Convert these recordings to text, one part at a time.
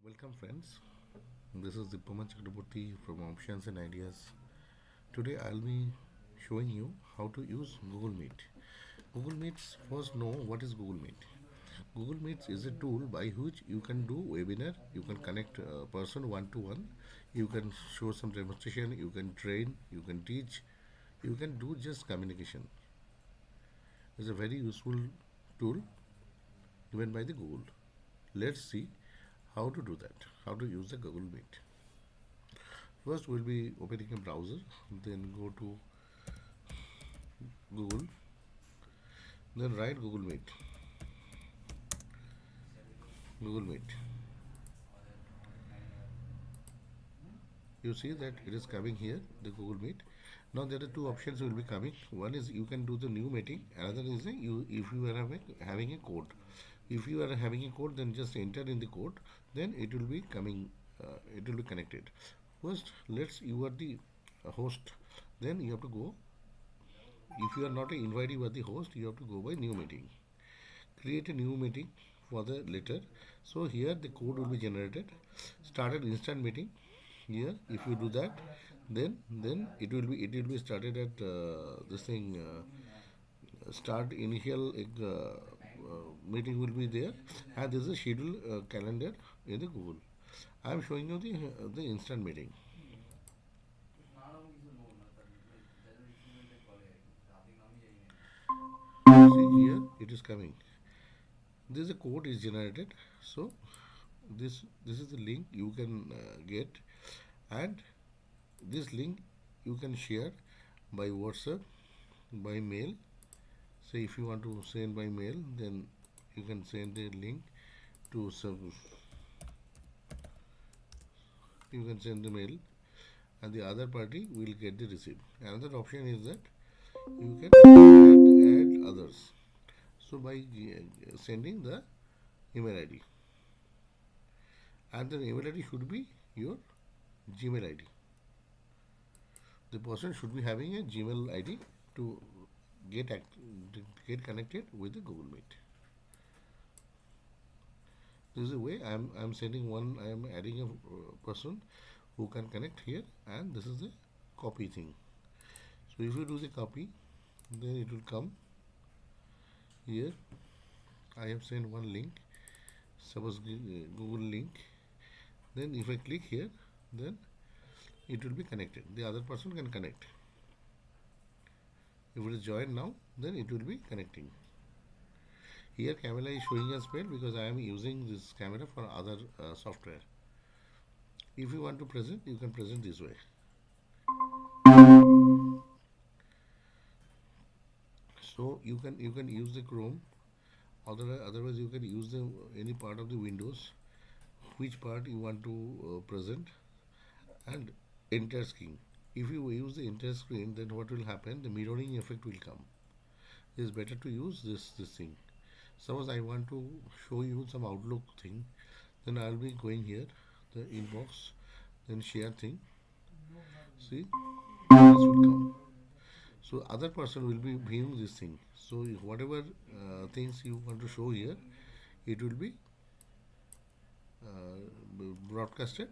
Welcome friends, this is Dippaman Chakraborty from Options and Ideas. Today I'll be showing you how to use Google Meet. Google Meets, first know what is Google Meet. Google Meets is a tool by which you can do webinar, you can connect a person one to one, you can show some demonstration, you can train, you can teach, you can do just communication. It's a very useful tool given by the Google. Let's see how to do that, how to use the Google Meet. First, we'll be opening a browser, then go to Google, then write Google Meet. Google Meet. You see that it is coming here, the Google Meet. Now there are two options will be coming. One is you can do the new meeting. Another is you if you are having a code. If you are having a code, then just enter in the code. Then it will be coming. It will be connected. First, let's you are the host. Then you have to go. If you are not an invitee but the host, you have to go by new meeting. Create a new meeting for the letter. So here the code will be generated. Start an instant meeting. Here, if you do that, then it will be started at this thing. Start initial meeting will be there, and this is a schedule calendar in the Google. I am showing you the instant meeting. See here it is coming. This is a code is generated. So this is the link you can get, and this link you can share by WhatsApp, by mail. Say if you want to send by mail, then you can send the link to you can send the mail, and the other party will get the receipt. Another option is that you can add others. So by sending the email ID, and the email ID should be your Gmail ID. The person should be having a Gmail ID to get connected with the Google Meet. This is the way I'm sending one. I am adding a person who can connect here, and this is the copy thing. So if you do the copy, then it will come here. I have sent one link, suppose Google link. Then if I click here, then it will be connected. The other person can connect. If it is joined now, then it will be connecting. Here camera is showing as well because I am using this camera for other software. If you want to present, you can present this way. So you can use the Chrome. Otherwise you can use the any part of the Windows, which part you want to present, and enter screen. If you use the enter screen, then what will happen? The mirroring effect will come. It is better to use this thing. Suppose I want to show you some Outlook thing, then I'll be going here, the inbox, then share thing. See, this will come. So other person will be viewing this thing. So whatever things you want to show here, it will be broadcasted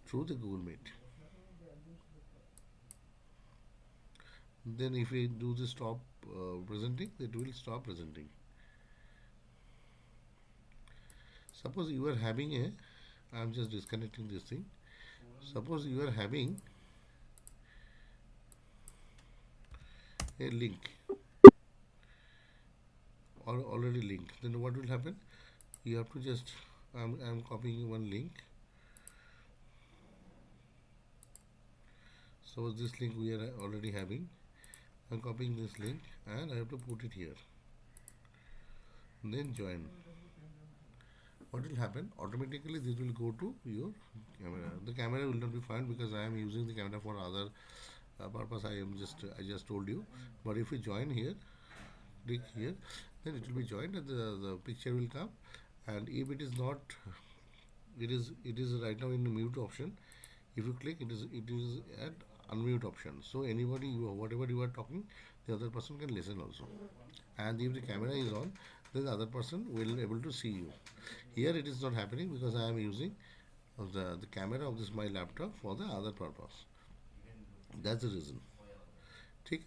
through the Google Meet. Then if we do the stop presenting, it will stop presenting. Suppose you are having a, I am just disconnecting this thing. Suppose you are having a link or already linked, then what will happen? You have to just, I'm copying one link. So this link we are already having. I'm copying this link and I have to put it here. Then join. What will happen? Automatically this will go to your camera. The camera will not be found because I am using the camera for other purpose. I just told you. But if you join here, click here, then it will be joined and the picture will come. And if it is not, it is right now in the mute option. If you click, it is at unmute option. So anybody whatever you are talking, the other person can listen also. And if the camera is on, then the other person will be able to see you. Here it is not happening because I am using the camera of this my laptop for the other purpose. That's the reason. ठीक?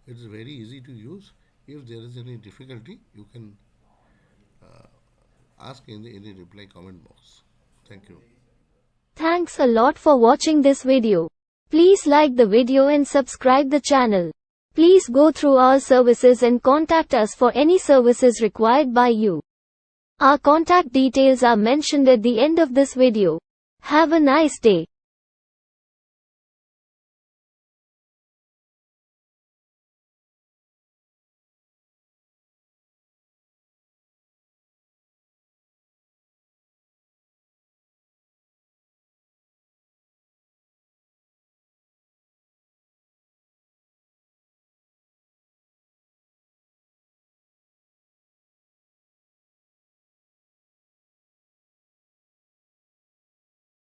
It is very easy to use. If there is any difficulty, you can ask in the reply comment box. Thank you. Thanks a lot for watching this video. Please like the video and subscribe the channel. Please go through our services and contact us for any services required by you. Our contact details are mentioned at the end of this video. Have a nice day.